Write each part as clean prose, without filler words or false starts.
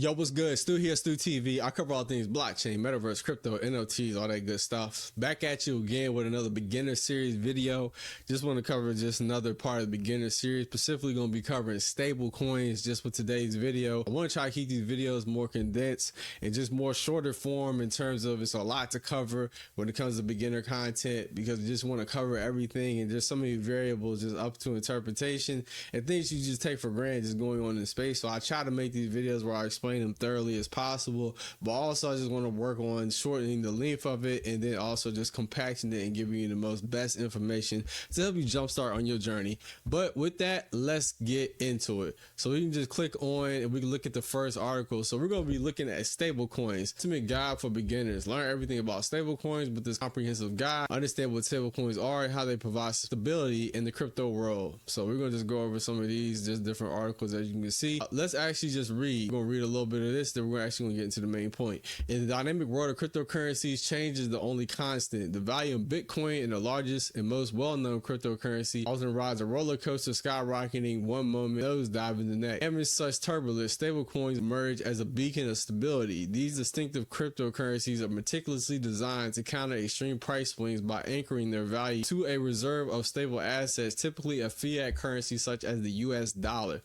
Yo, what's good? Stu here, Stu TV. I cover all things blockchain, metaverse, crypto, NFTs, all that good stuff. Back at you again with another beginner series video. Just want to cover just another part of the beginner series. Specifically going to be covering stable coins just with today's video. I want to try to keep these videos more condensed and just more shorter form in terms of it's a lot to cover when it comes to beginner content, because I just want to cover everything and there's so many variables just up to interpretation and things you just take for granted just going on in space. So I try to make these videos where I explain them thoroughly as possible, but also I just want to work on shortening the length of it and then also just compacting it and giving you the most best information to help you jumpstart on your journey. But with that, let's get into it. So we can just click on and we can look at the first article. So we're going to be looking at stable coins, ultimate guide for beginners. Learn everything about stable coins with this comprehensive guide. Understand what stable coins are and how they provide stability in the crypto world. So we're going to just go over some of these just different articles as you can see. Let's actually just read. We're going to read a little bit of this, then we're actually going to get into the main point. In the dynamic world of cryptocurrencies, change is the only constant. The value of Bitcoin, and the largest and most well-known cryptocurrency, often rides a roller coaster, skyrocketing one moment, those dive in the next. Amidst such turbulence, stablecoins emerge as a beacon of stability. These distinctive cryptocurrencies are meticulously designed to counter extreme price swings by anchoring their value to a reserve of stable assets, typically a fiat currency such as the US dollar.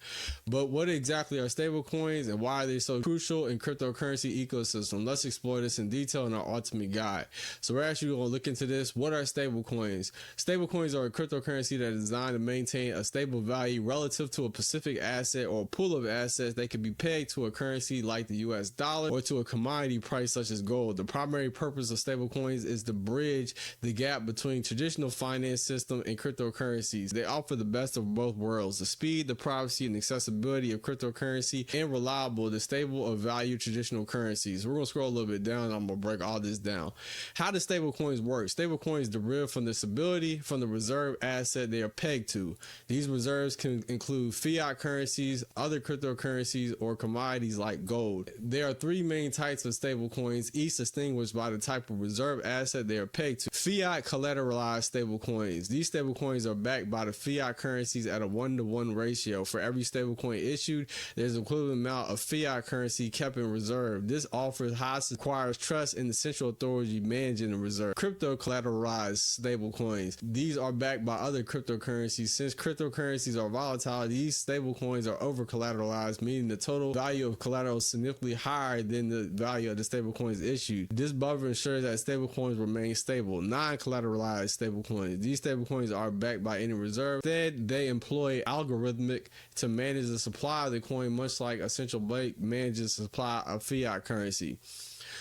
But what exactly are stablecoins and why are they so crucial in cryptocurrency ecosystem? Let's explore this in detail in our ultimate guide. So we're actually going to look into this. What are stablecoins? Stablecoins are a cryptocurrency that is designed to maintain a stable value relative to a specific asset or a pool of assets. They can be pegged to a currency like the US dollar or to a commodity price such as gold. The primary purpose of stablecoins is to bridge the gap between traditional finance system and cryptocurrencies. They offer the best of both worlds: the speed, the privacy, and accessibility of cryptocurrency, and reliable, the stable of value traditional currencies. We're going to scroll a little bit down. I'm going to break all this down. How do stablecoins work? Stablecoins derive from the stability from the reserve asset they are pegged to. These reserves can include fiat currencies, other cryptocurrencies, or commodities like gold. There are three main types of stablecoins, each distinguished by the type of reserve asset they are pegged to. Fiat collateralized stablecoins. These stablecoins are backed by the fiat currencies at a 1-to-1 ratio. For every stablecoin issued, there's an equivalent amount of fiat currency kept in reserve. This requires trust in the central authority managing the reserve. Crypto collateralized stablecoins. These are backed by other cryptocurrencies. Since cryptocurrencies are volatile, these stablecoins are over collateralized, meaning the total value of collateral is significantly higher than the value of the stablecoins issued. This buffer ensures that stablecoins remain stable. Non-collateralized stablecoins. These stablecoins are backed by any reserve. Instead, they employ algorithmic to manage the supply of the coin, much like a central bank manages the supply of fiat currency.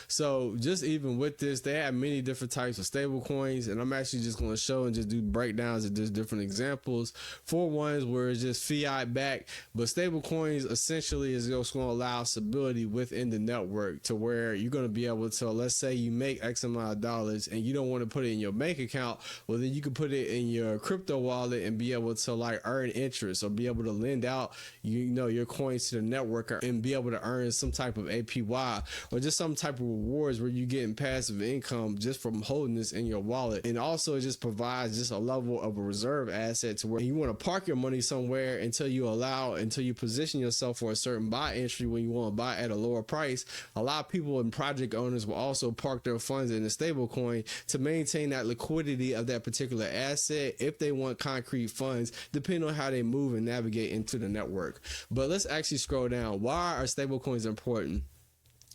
So just even with this, they have many different types of stable coins, and I'm actually just going to show and just do breakdowns of just different examples for ones where it's just fiat backed, but stable coins essentially is just going to allow stability within the network to where you're going to be able to, let's say you make X amount of dollars and you don't want to put it in your bank account, well then you can put it in your crypto wallet and be able to like earn interest or be able to lend out your coins to the network and be able to earn some type of APY or just some type of rewards where you're getting passive income just from holding this in your wallet. And also it just provides just a level of a reserve asset to where you want to park your money somewhere until you position yourself for a certain buy entry when you want to buy at a lower price. A lot of people and project owners will also park their funds in a stable coin to maintain that liquidity of that particular asset if they want concrete funds, depending on how they move and navigate into the network. But let's actually scroll down. Why are stable coins important?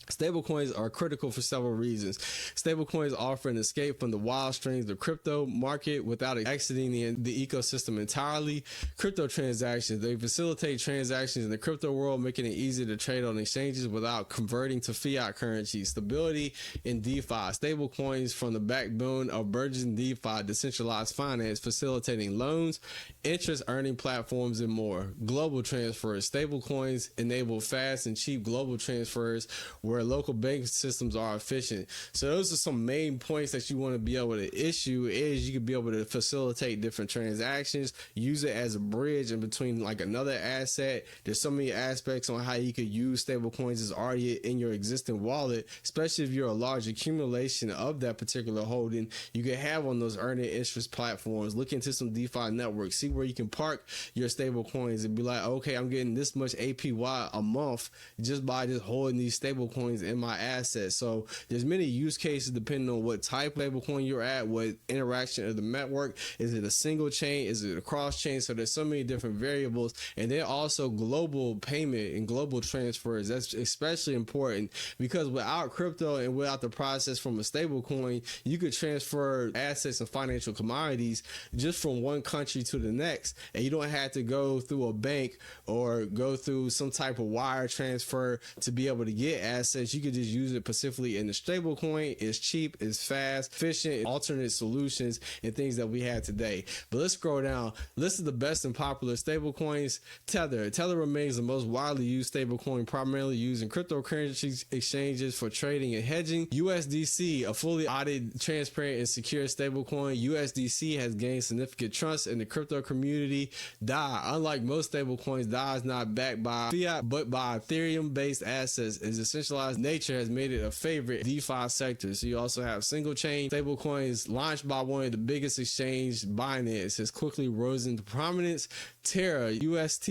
Stablecoins are critical for several reasons. Stablecoins offer an escape from the wild streams of the crypto market without exiting the ecosystem entirely. Crypto transactions. They facilitate transactions in the crypto world, making it easy to trade on exchanges without converting to fiat currency. Stability in DeFi. Stablecoins from the backbone of burgeoning DeFi, decentralized finance, facilitating loans, interest earning platforms, and more. Global transfers. Stablecoins enable fast and cheap global transfers where where local bank systems are efficient. So those are some main points that you want to be able to issue. Is you could be able to facilitate different transactions, use it as a bridge in between like another asset. There's so many aspects on how you could use stablecoins as already in your existing wallet, especially if you're a large accumulation of that particular holding. You can have on those earning interest platforms, look into some DeFi networks, see where you can park your stablecoins and be like, okay, I'm getting this much APY a month just by just holding these stablecoins in my assets. So there's many use cases depending on what type of stablecoin you're at, what interaction of the network. Is it a single chain? Is it a cross chain? So there's so many different variables. And then also global payment and global transfers. That's especially important because without crypto and without the process from a stablecoin, you could transfer assets and financial commodities just from one country to the next, and you don't have to go through a bank or go through some type of wire transfer to be able to get assets. You could just use it pacifically in the stablecoin. It's cheap, it's fast, efficient, alternate solutions and things that we have today. But let's scroll down. List of the best and popular stablecoins. Tether. Tether remains the most widely used stablecoin, primarily used in cryptocurrency exchanges for trading and hedging. USDC, a fully audited, transparent, and secure stablecoin. USDC has gained significant trust in the crypto community. DAI, unlike most stablecoins, DAI is not backed by fiat but by Ethereum-based assets. Its decentralized nature has made it a favorite DeFi sector. So you also have single chain stablecoins launched by one of the biggest exchanges, Binance, has quickly risen to prominence. Terra, UST,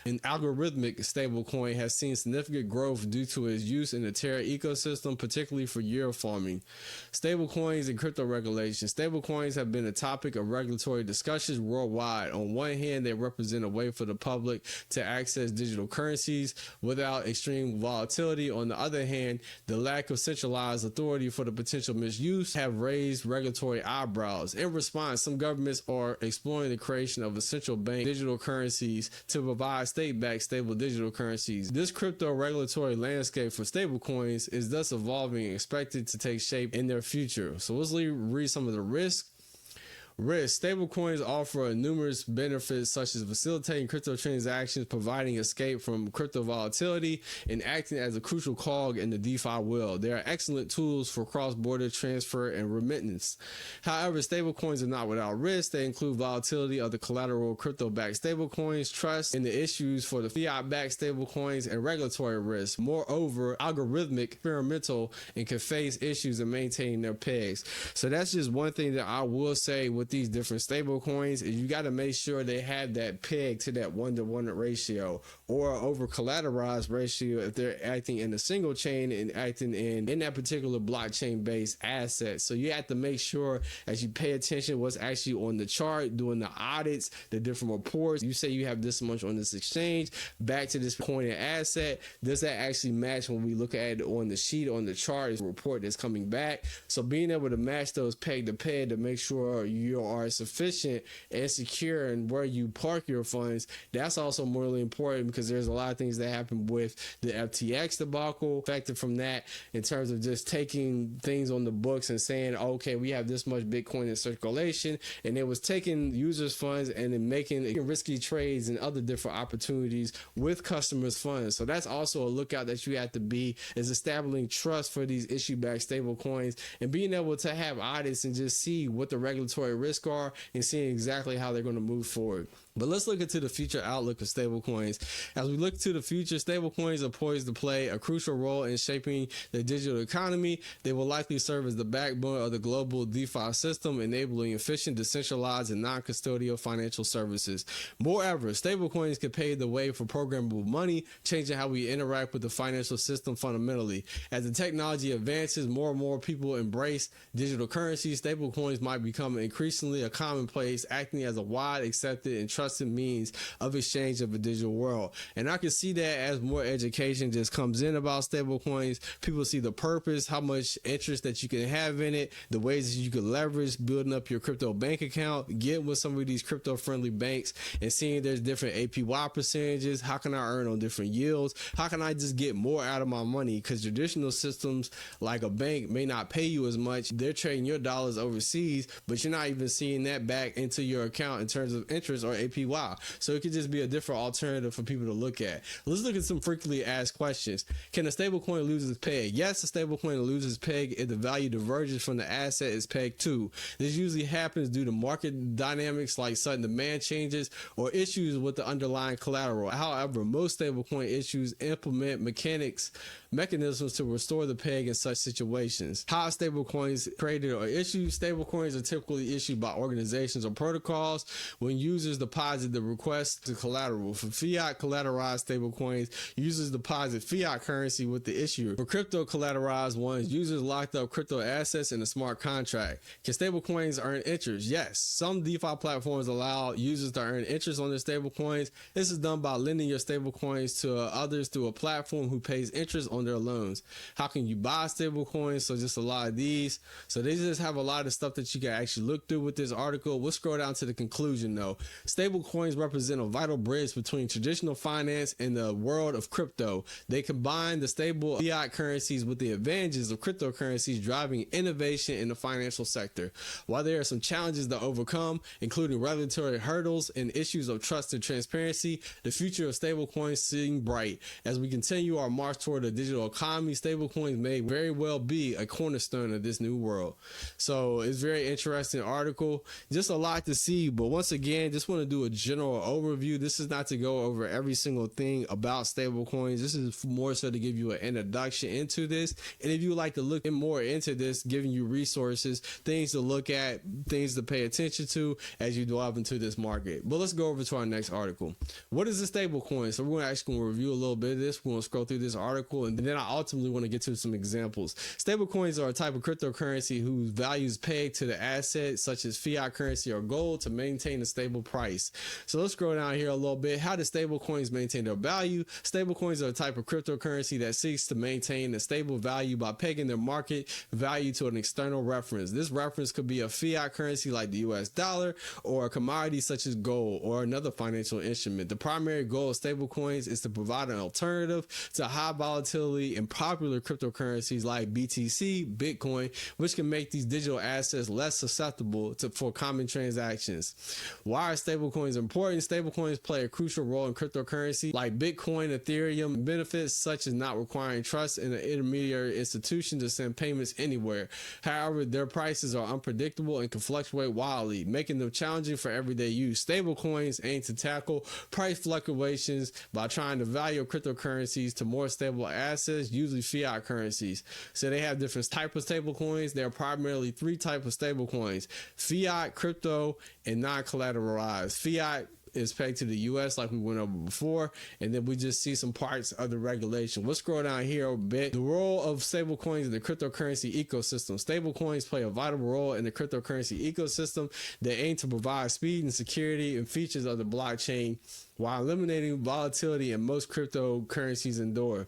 an algorithmic stablecoin, has seen significant growth due to its use in the Terra ecosystem, particularly for yield farming. Stablecoins and crypto regulation. Stablecoins have been a topic of regulatory discussions worldwide. On one hand, they represent a way for the public to access digital currencies without extreme volatility. On the other hand, the lack of centralized authority for the potential misuse have raised regulatory eyebrows. In response, some governments are exploring the creation of a central bank digital currencies to provide state-backed stable digital currencies. This crypto regulatory landscape for stablecoins is thus evolving and expected to take shape in their future. So let's read some of the risks. Stablecoins offer numerous benefits such as facilitating crypto transactions, providing escape from crypto volatility, and acting as a crucial cog in the DeFi world. They are excellent tools for cross-border transfer and remittance. However, stablecoins are not without risk. They include volatility of the collateral crypto-backed stablecoins, trust in the issues for the fiat-backed stablecoins, and regulatory risks. Moreover, algorithmic, experimental, and can face issues in maintaining their pegs. So that's just one thing that I will say with these different stable coins is you got to make sure they have that peg to that 1-to-1 ratio or over collateralized ratio if they're acting in a single chain and acting in that particular blockchain based asset. So you have to make sure as you pay attention what's actually on the chart, doing the audits, the different reports. You say you have this much on this exchange, back to this coin and asset. Does that actually match when we look at it on the sheet, on the chart, is a report that's coming back? So being able to match those peg to peg to make sure you are sufficient and secure in where you park your funds, that's also morally important because there's a lot of things that happen with the FTX debacle affected from that in terms of just taking things on the books and saying, okay, we have this much Bitcoin in circulation, and it was taking users' funds and then making risky trades and other different opportunities with customers' funds. So that's also a lookout that you have to be, is establishing trust for these issue-backed stable coins and being able to have audits and just see what the regulatory risks are and seeing exactly how they're going to move forward. But let's look into the future outlook of stablecoins. As we look to the future, stablecoins are poised to play a crucial role in shaping the digital economy. They will likely serve as the backbone of the global DeFi system, enabling efficient, decentralized, and non-custodial financial services. Moreover, stablecoins can pave the way for programmable money, changing how we interact with the financial system fundamentally. As the technology advances, more and more people embrace digital currencies. Stablecoins might become increasingly a commonplace, acting as a wide accepted and trusted means of exchange of a digital world. And I can see that as more education just comes in about stable coins, people see the purpose, how much interest that you can have in it, the ways that you can leverage building up your crypto bank account, get with some of these crypto friendly banks and seeing there's different APY percentages. How can I earn on different yields? How can I just get more out of my money? Because traditional systems like a bank may not pay you as much. They're trading your dollars overseas, but you're not even seeing that back into your account in terms of interest or APY. So it could just be a different alternative for people able to look at. Let's look at some frequently asked questions. Can a stablecoin lose its peg? Yes, a stablecoin loses peg if the value diverges from the asset it's pegged to. This usually happens due to market dynamics like sudden demand changes or issues with the underlying collateral. However, most stablecoin issues implement mechanisms to restore the peg in such situations. How are stablecoins created or issued? Stablecoins are typically issued by organizations or protocols when users deposit the request to collateral. For fiat collateralized stablecoins, users deposit fiat currency with the issuer. For crypto collateralized ones, users locked up crypto assets in a smart contract. Can stablecoins earn interest? Yes. Some DeFi platforms allow users to earn interest on their stablecoins. This is done by lending your stablecoins to others through a platform who pays interest on their loans. How can you buy stablecoins? So just a lot of these. So they just have a lot of stuff that you can actually look through with this article. We'll scroll down to the conclusion though. Stablecoins represent a vital bridge between traditional finance and the world of crypto. They combine the stable fiat currencies with the advantages of cryptocurrencies, driving innovation in the financial sector. While there are some challenges to overcome, including regulatory hurdles and issues of trust and transparency, the future of stablecoins seems bright. As we continue our march toward a digital economy, stablecoins may very well be a cornerstone of this new world. So it's a very interesting article, just a lot to see. But once again, just want to do a general overview. This is not to go over every single thing about stablecoins. This is more so to give you an introduction into this. And if you would like to look more into this, giving you resources, things to look at, things to pay attention to as you delve into this market. But let's go over to our next article. What is a stablecoin? So we're actually going to review a little bit of this. We're going to scroll through this article, and then I ultimately want to get to some examples. Stablecoins are a type of cryptocurrency whose value is pegged to the asset, such as fiat currency or gold, to maintain a stable price. So let's scroll down here a little bit. How do stablecoins maintain their value? Stablecoins are a type of cryptocurrency that seeks to maintain a stable value by pegging their market value to an external reference. This reference could be a fiat currency like the US dollar, or a commodity such as gold or another financial instrument. The primary goal of stablecoins is to provide an alternative to high volatility and popular cryptocurrencies like BTC, Bitcoin, which can make these digital assets less susceptible for common transactions. Why are stablecoins important? Stablecoins play a crucial role in cryptocurrency like Bitcoin, Ethereum. Benefits such as not requiring trust in an intermediary institution to send payments anywhere. However, their prices are unpredictable and can fluctuate wildly, making them challenging for everyday use. Stablecoins aim to tackle price fluctuations by trying to value cryptocurrencies to more stable assets, usually fiat currencies. So they have different types of stablecoins. There are primarily three types of stablecoins: fiat, crypto, and non-collateralized. Fiat is pegged to the US like we went over before, and then we just see some parts of the regulation. We'll scroll down here a bit. The role of stablecoins in the cryptocurrency ecosystem. Stablecoins play a vital role in the cryptocurrency ecosystem. They aim to provide speed and security and features of the blockchain while eliminating volatility in most cryptocurrencies endure.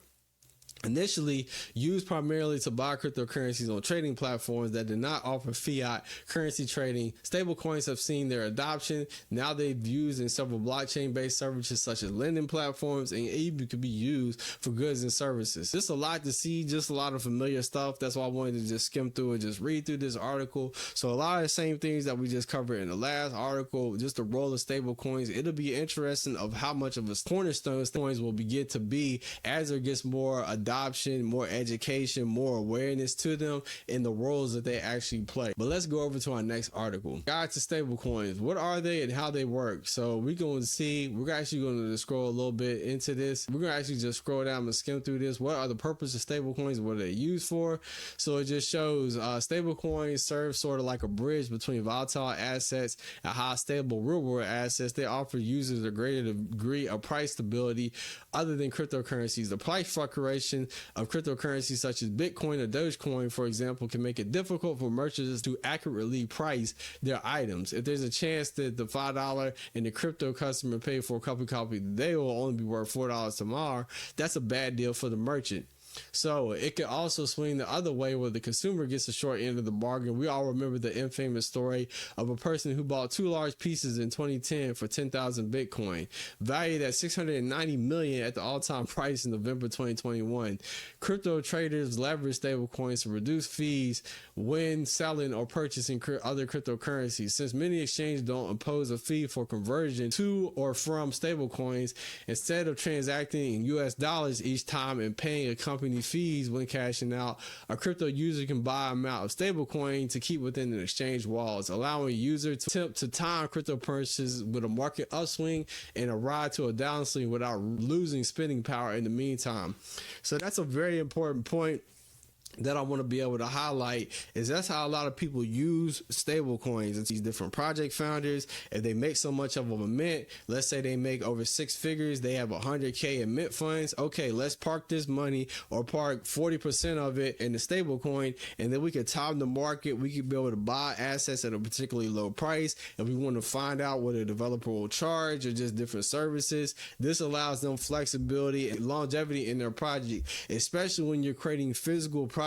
Initially used primarily to buy cryptocurrencies on trading platforms that did not offer fiat currency trading, stablecoins have seen their adoption. Now they've used in several blockchain-based services such as lending platforms, and even could be used for goods and services. Just a lot to see, just a lot of familiar stuff. That's why I wanted to just skim through and just read through this article. So a lot of the same things that we just covered in the last article, just the role of stablecoins. It'll be interesting of how much of a cornerstone coins will begin to be as there gets more adoption, more education, more awareness to them in the roles that they actually play. But let's go over to our next article. Guide to stablecoins. What are they and how they work? So we're going to see, we're actually going to scroll a little bit into this. We're going to actually just scroll down and skim through this. What are the purposes of stablecoins? What are they used for? So it just shows stablecoins serve sort of like a bridge between volatile assets and high stable real world assets. They offer users a greater degree of price stability other than cryptocurrencies. The price fluctuation of cryptocurrencies such as Bitcoin or Dogecoin, for example, can make it difficult for merchants to accurately price their items. If there's a chance that the $5 and the crypto customer paid for a cup of coffee today will only be worth $4 tomorrow, that's a bad deal for the merchant. So it could also swing the other way where the consumer gets the short end of the bargain. We all remember the infamous story of a person who bought 2 large pieces in 2010 for 10,000 Bitcoin, valued at 690 million at the all-time price in November 2021. Crypto traders leverage stablecoins to reduce fees when selling or purchasing other cryptocurrencies. Since many exchanges don't impose a fee for conversion to or from stablecoins, instead of transacting in US dollars each time and paying a company fees when cashing out, a crypto user can buy an amount of stablecoin to keep within the exchange walls, allowing a user to attempt to time crypto purchases with a market upswing and a ride to a downswing without losing spending power in the meantime. So that's a very important point that I want to be able to highlight, is that's how a lot of people use stable coins. It's these different project founders. If they make so much of a mint, let's say they make over 6 figures, they have 100K in mint funds. Okay, let's park this money or park 40% of it in the stable coin, and then we can time the market. We can be able to buy assets at a particularly low price. If we want to find out what a developer will charge or just different services, this allows them flexibility and longevity in their project, especially when you're creating physical products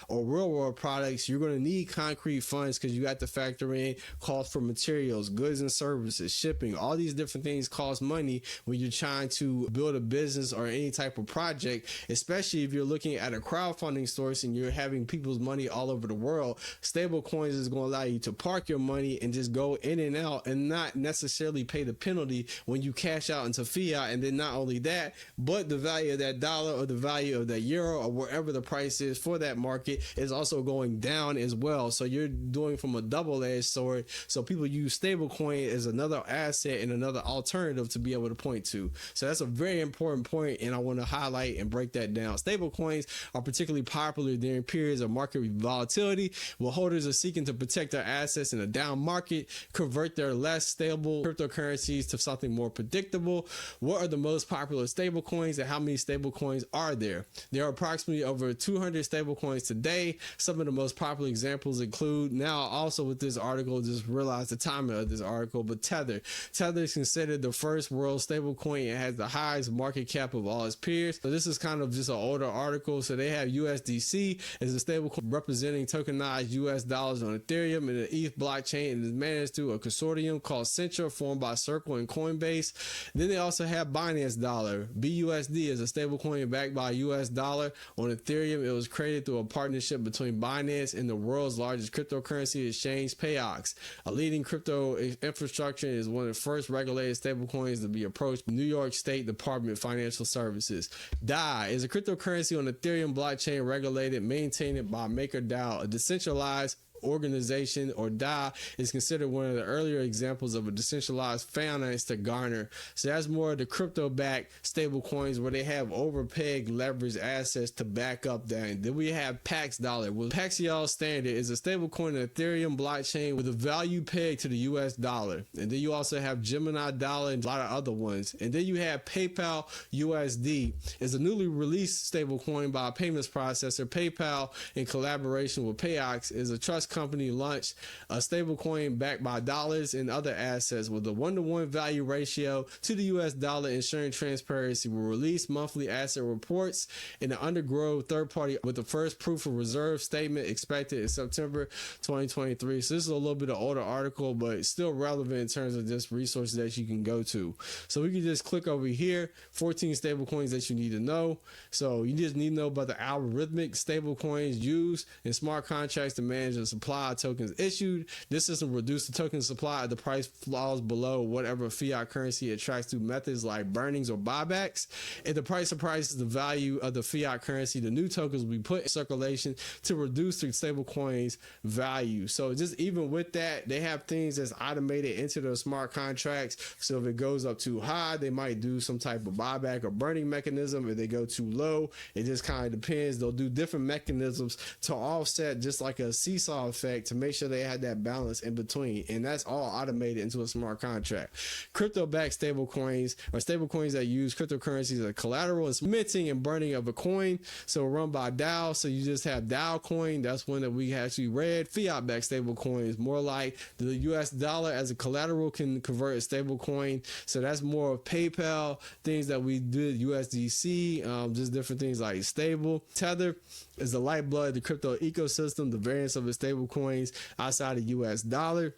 or real world products. You're going to need concrete funds because you got to factor in cost for materials, goods and services, shipping. All these different things cost money when you're trying to build a business or any type of project, especially if you're looking at a crowdfunding source and you're having people's money all over the world. Stable coins is going to allow you to park your money and just go in and out and not necessarily pay the penalty when you cash out into fiat. And then not only that, but the value of that dollar or the value of that euro or wherever the price is for that market is also going down as well. So you're doing from a double-edged sword. So people use stablecoin as another asset and another alternative to be able to point to. So that's a very important point, and I want to highlight and break that down. Stablecoins are particularly popular during periods of market volatility, where holders are seeking to protect their assets in a down market, convert their less stable cryptocurrencies to something more predictable. What are the most popular stablecoins, and how many stablecoins are there? There are approximately over 200 stablecoins today. Some of the most popular examples include, now also with this article, just realize the timing of this article, but Tether. Tether is considered the first world stablecoin and has the highest market cap of all its peers. So this is kind of just an older article. So they have USDC as a stablecoin representing tokenized US dollars on Ethereum and the ETH blockchain, and is managed through a consortium called Centra formed by Circle and Coinbase. Then they also have Binance Dollar. BUSD is a stablecoin backed by US dollar on Ethereum. It was created through a partnership between Binance and the world's largest cryptocurrency exchange, PYUSD. A leading crypto infrastructure, is one of the first regulated stablecoins to be approached by New York State Department of Financial Services. DAI is a cryptocurrency on Ethereum blockchain regulated, maintained by MakerDAO, a decentralized organization, or DAI is considered one of the earlier examples of a decentralized finance to garner. So that's more of the crypto-backed stable coins where they have overpegged leveraged assets to back up that. And then we have Pax Dollar. Well, Paxial Standard is a stable coin on Ethereum blockchain with a value pegged to the US dollar. And then you also have Gemini Dollar and a lot of other ones. And then you have PayPal USD is a newly released stable coin by a payments processor. PayPal, in collaboration with PayOx, is a trust company, launched a stablecoin backed by dollars and other assets with a 1-to-1 value ratio to the US dollar, ensuring transparency. Will release monthly asset reports in the undergrow third party with the first proof of reserve statement expected in September 2023. So this is a little bit of older article, but still relevant in terms of just resources that you can go to. So we can just click over here, 14 stablecoins that you need to know. So you just need to know about the algorithmic stablecoins used in smart contracts to manage the supply of tokens issued. This system reduces the token supply at the price falls below whatever fiat currency it tracks through methods like burnings or buybacks. If the price surpasses the value of the fiat currency, the new tokens will be put in circulation to reduce the stablecoin's value. So just even with that, they have things that's automated into their smart contracts. So if it goes up too high, they might do some type of buyback or burning mechanism. If they go too low, it just kind of depends. They'll do different mechanisms to offset, just like a seesaw domino effect to make sure they had that balance in between. And that's all automated into a smart contract. Crypto-backed stablecoins or stablecoins that use cryptocurrencies as collateral is minting and burning of a coin. So run by DAO. So you just have DAO coin. That's one that we actually read. Fiat-backed stablecoins, more like the US dollar as a collateral can convert a stablecoin. So that's more of PayPal, things that we did, USDC, just different things like stable. Tether is the lifeblood of the crypto ecosystem, the variance of the stablecoins outside of US dollar.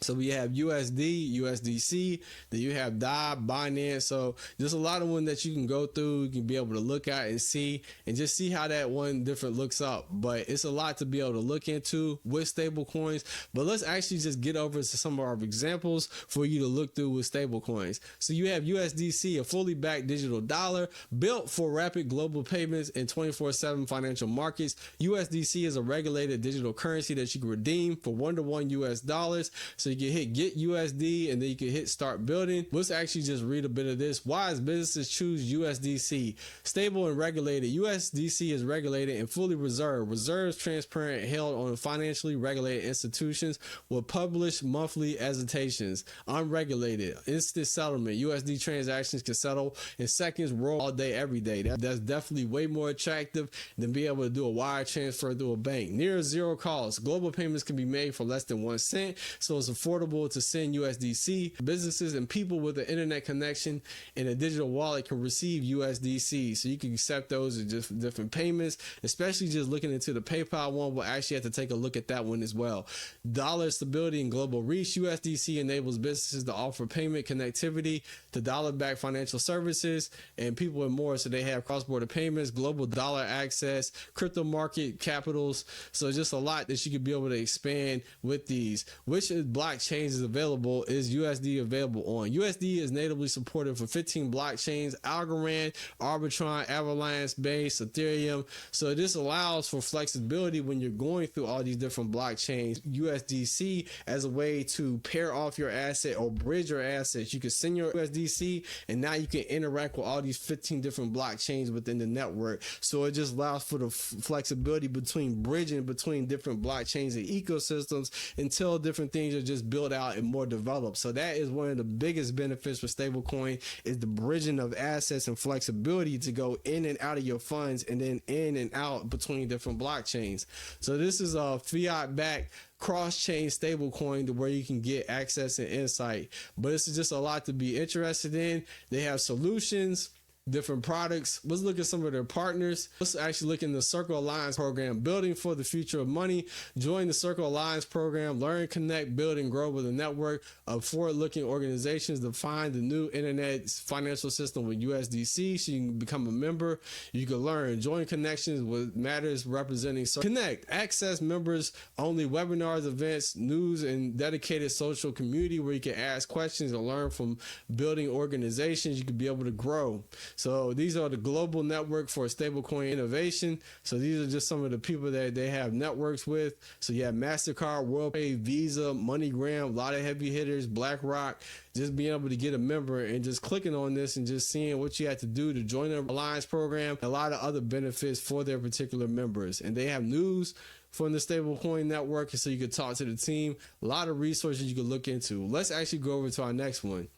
So we have USD, USDC, then you have DAI, Binance. So there's a lot of one that you can go through, you can be able to look at and see just see how that one different looks up. But it's a lot to be able to look into with stable coins. But let's actually just get over to some of our examples for you to look through with stable coins. So you have USDC, a fully backed digital dollar built for rapid global payments and 24/7 financial markets. USDC is a regulated digital currency that you can redeem for 1-to-1 US dollars. So you can hit get USD and then you can hit start building. Let's actually just read a bit of this. Why does businesses choose USDC? Stable and regulated. USDC is regulated and fully reserved. Reserves transparent, held on financially regulated institutions will publish monthly hesitations. Unregulated. Instant settlement. USD transactions can settle in seconds, roll all day, every day. That's definitely way more attractive than being able to do a wire transfer through a bank. Near zero cost. Global payments can be made for less than 1 cent. So it's affordable to send USDC. Businesses and people with an internet connection and a digital wallet can receive USDC. So you can accept those as just different payments, especially just looking into the PayPal one. We'll actually have to take a look at that one as well. Dollar stability and global reach. USDC enables businesses to offer payment connectivity to dollar-backed financial services and people and more. So they have cross-border payments, global dollar access, crypto market capitals. So just a lot that you could be able to expand with these. Which blockchains is available is USD available on. USD is natively supported for 15 blockchains: Algorand, Arbitron, Avalanche, Base, Ethereum. So this allows for flexibility when you're going through all these different blockchains. USDC as a way to pair off your asset or bridge your assets. You can send your USDC and now you can interact with all these 15 different blockchains within the network. So it just allows for the flexibility between bridging between different blockchains and ecosystems until different things are just built out and more developed. So that is one of the biggest benefits for stablecoin, is the bridging of assets and flexibility to go in and out of your funds and then in and out between different blockchains. So this is a fiat-backed cross-chain stablecoin to where you can get access and insight. But it's just a lot to be interested in. They have solutions, different products. Let's look at some of their partners. Let's actually look in the Circle Alliance program, building for the future of money. Join the Circle Alliance program, learn, connect, build, and grow with a network of forward-looking organizations to find the new internet financial system with USDC. So you can become a member. You can learn, join connections with matters representing Connect, access members only webinars, events, news, and dedicated social community where you can ask questions and learn from building organizations. You can be able to grow. So these are the global network for stablecoin innovation. So these are just some of the people that they have networks with. So you have MasterCard, WorldPay, Visa, MoneyGram, a lot of heavy hitters, BlackRock. Just being able to get a member and just clicking on this and just seeing what you have to do to join the Alliance program. A lot of other benefits for their particular members. And they have news from the stablecoin network, so you can talk to the team. A lot of resources you can look into. Let's actually go over to our next one.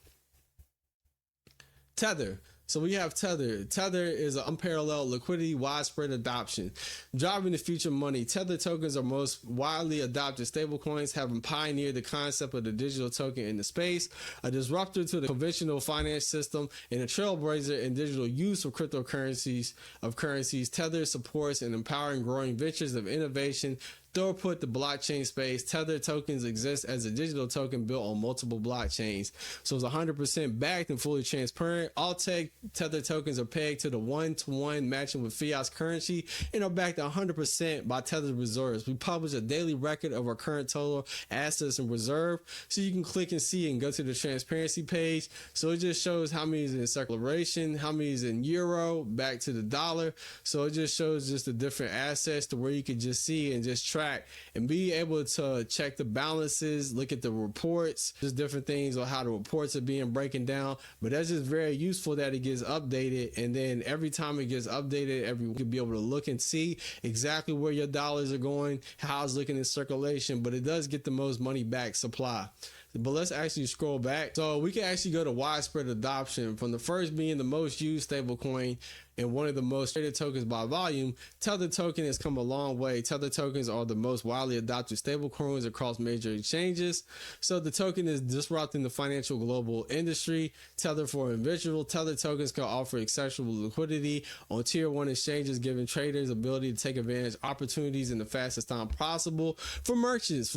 Tether. So we have Tether. Tether is an unparalleled liquidity, widespread adoption, driving the future of money. Tether tokens are most widely adopted stablecoins, having pioneered the concept of the digital token in the space, a disruptor to the conventional finance system, and a trailblazer in digital use of cryptocurrencies Tether supports and empowering growing ventures of innovation. Throughput the blockchain space. Tether tokens exist as a digital token built on multiple blockchains. So it's 100% backed and fully transparent. All Tether tokens are pegged to the 1-to-1 matching with fiat currency and are backed 100% by Tether reserves. We publish a daily record of our current total assets and reserve. So you can click and see and go to the transparency page. So it just shows how many is in circulation, how many is in euro, back to the dollar. So it just shows just the different assets to where you can just see and just track track and be able to check the balances, look at the reports, just different things on how the reports are being broken down. But that's just very useful that it gets updated, and then every time it gets updated, everyone can be able to look and see exactly where your dollars are going, how it's looking in circulation. But it does get the most money back supply. But let's actually scroll back. So we can actually go to widespread adoption, from the first being the most used stablecoin and one of the most traded tokens by volume. Tether token has come a long way. Tether tokens are the most widely adopted stablecoins across major exchanges. So the token is disrupting the financial global industry. Tether for individual. Tether tokens can offer accessible liquidity on tier 1 exchanges, giving traders ability to take advantage of opportunities in the fastest time possible. For merchants,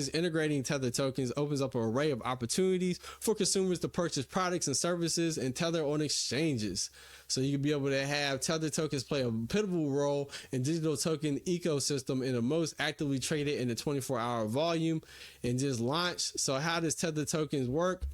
integrating Tether tokens opens up an array of opportunities for consumers to purchase products and services and Tether on exchanges. So you can be able to have Tether tokens play a pivotal role in digital token ecosystem in the most actively traded in the 24-hour volume and just launched. So how does Tether tokens work?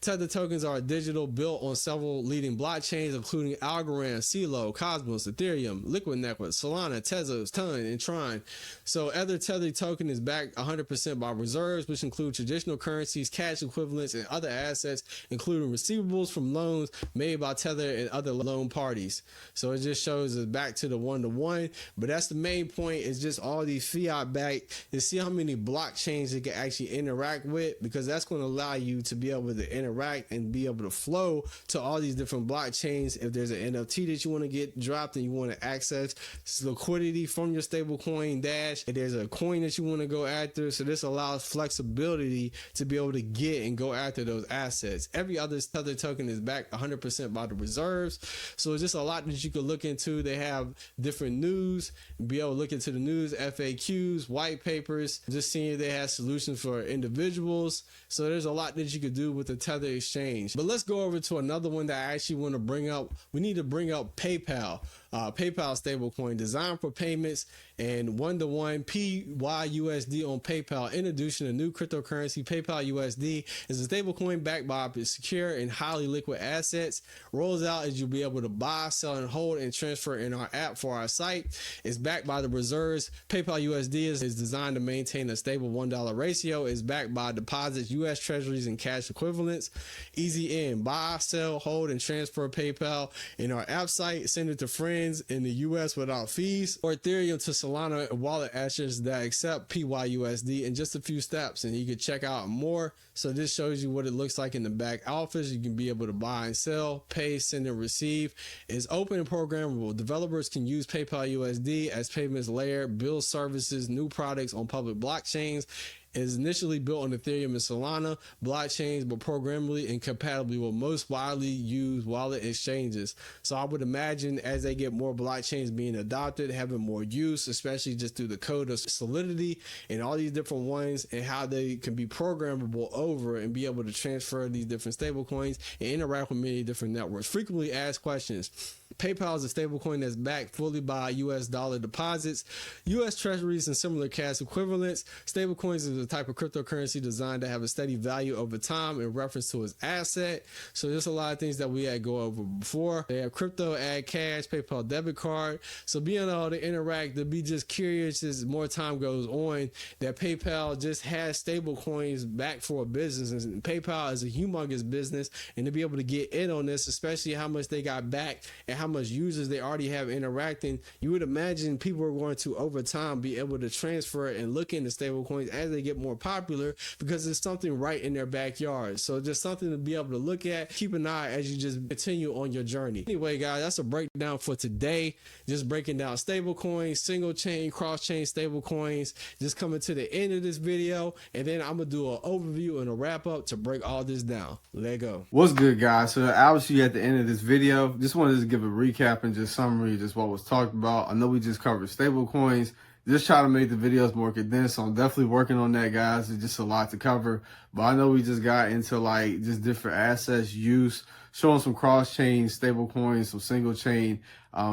Tether tokens are digital, built on several leading blockchains, including Algorand, CeeLo, Cosmos, Ethereum, Liquid Network, Solana, Tezos, Ton, and Tron. So other Tether token is backed 100% by reserves, which include traditional currencies, cash equivalents, and other assets, including receivables from loans made by Tether and other loan parties. So it just shows us back to the one-to-one. But that's the main point, is just all these fiat backed, and see how many blockchains it can actually interact with, because that's going to allow you to be able to interact and be able to flow to all these different blockchains. If there's an NFT that you want to get dropped and you want to access liquidity from your stablecoin dash, if there's a coin that you want to go after, so this allows flexibility to be able to get and go after those assets. Every other Tether token is backed 100% by the reserves. So it's just a lot that you could look into. They have different news, be able to look into the news, FAQs, white papers, just seeing if they have solutions for individuals. So there's a lot that you could do with the Tether exchange. But let's go over to another one that I actually want to bring up. We need to bring up PayPal. PayPal stablecoin designed for payments and one-to-one PYUSD on PayPal. Introducing a new cryptocurrency, PayPal-USD is a stablecoin backed by secure and highly liquid assets. Rolls out as you'll be able to buy, sell, and hold and transfer in our app for our site. It's backed by the reserves. PayPal-USD is designed to maintain a stable $1 ratio. It's backed by deposits, U.S. treasuries, and cash equivalents. Easy in, buy, sell, hold, and transfer PayPal in our app site. Send it to friends in the US without fees, or Ethereum to Solana wallet assets that accept PYUSD in just a few steps, and you can check out more. So this shows you what it looks like in the back office. You can be able to buy and sell, pay, send, and receive. It's open and programmable. Developers can use PayPal-USD as payments layer, build services, new products on public blockchains. It is initially built on Ethereum and Solana blockchains, but programmably and compatibly with most widely used wallet exchanges. So I would imagine as they get more blockchains being adopted, having more use, especially just through the code of Solidity and all these different ones, and how they can be programmable over and be able to transfer these different stablecoins and interact with many different networks. Frequently asked questions. PayPal is a stablecoin that's backed fully by US dollar deposits, US treasuries, and similar cash equivalents. Stablecoins is a type of cryptocurrency designed to have a steady value over time in reference to its asset. So there's a lot of things that we had go over before. They have crypto, add cash, PayPal debit card. So being able to interact, to be just curious as more time goes on, that PayPal just has stablecoins back for a business, and PayPal is a humongous business, and to be able to get in on this, especially how much they got back and how much users they already have interacting, you would imagine people are going to over time be able to transfer and look into stablecoins as they get more popular, because it's something right in their backyard. So just something to be able to look at, keep an eye as you just continue on your journey. Anyway, guys, that's a breakdown for today. Just breaking down stablecoins, single chain, cross chain stablecoins. Just coming to the end of this video, and then I'm gonna do an overview and a wrap up to break all this down. Let go. What's good, guys? So obviously at the end of this video, just wanted to give a recap and just summary, just what was talked about. I know we just covered stablecoins. Just try to make the videos more condensed. So I'm definitely working on that, guys. It's just a lot to cover. But I know we just got into like just different assets use, showing some cross-chain stablecoins, some single chain,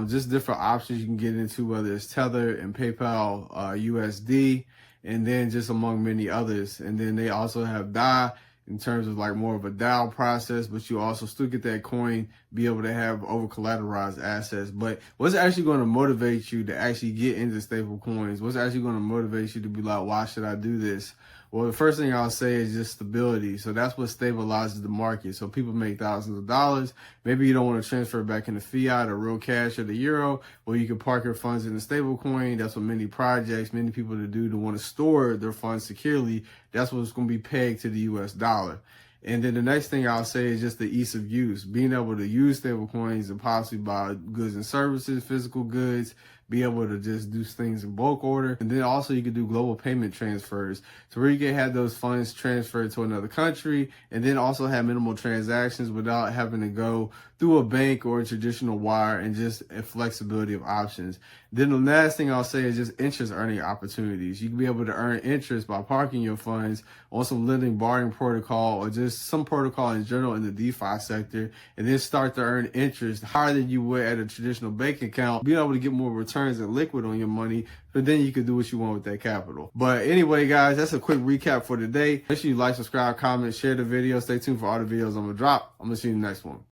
just different options you can get into, whether it's Tether and PayPal USD, and then just among many others. And then they also have DAI in terms of like more of a DAO process, but you also still get that coin, be able to have over collateralized assets. But what's actually going to motivate you to actually get into stable coins? What's actually going to motivate you to be like, why should I do this? Well, the first thing I'll say is just stability. So that's what stabilizes the market. So people make thousands of dollars. Maybe you don't want to transfer back into fiat or real cash or the euro. Well, you can park your funds in a stable coin. That's what many projects, many people do to want to store their funds securely. That's what's going to be pegged to the US dollar. And then the next thing I'll say is just the ease of use, being able to use stable coins and possibly buy goods and services, physical goods, be able to just do things in bulk order. And then also you can do global payment transfers to where you can have those funds transferred to another country and then also have minimal transactions without having to go through a bank or a traditional wire, and just a flexibility of options. Then the last thing I'll say is just interest earning opportunities. You can be able to earn interest by parking your funds on some lending borrowing protocol or just some protocol in general in the DeFi sector, and then start to earn interest higher than you would at a traditional bank account, being able to get more returns and liquid on your money, but then you can do what you want with that capital. But anyway, guys, that's a quick recap for today. Make sure you like, subscribe, comment, share the video. Stay tuned for all the videos I'm gonna drop. I'm gonna see you in the next one.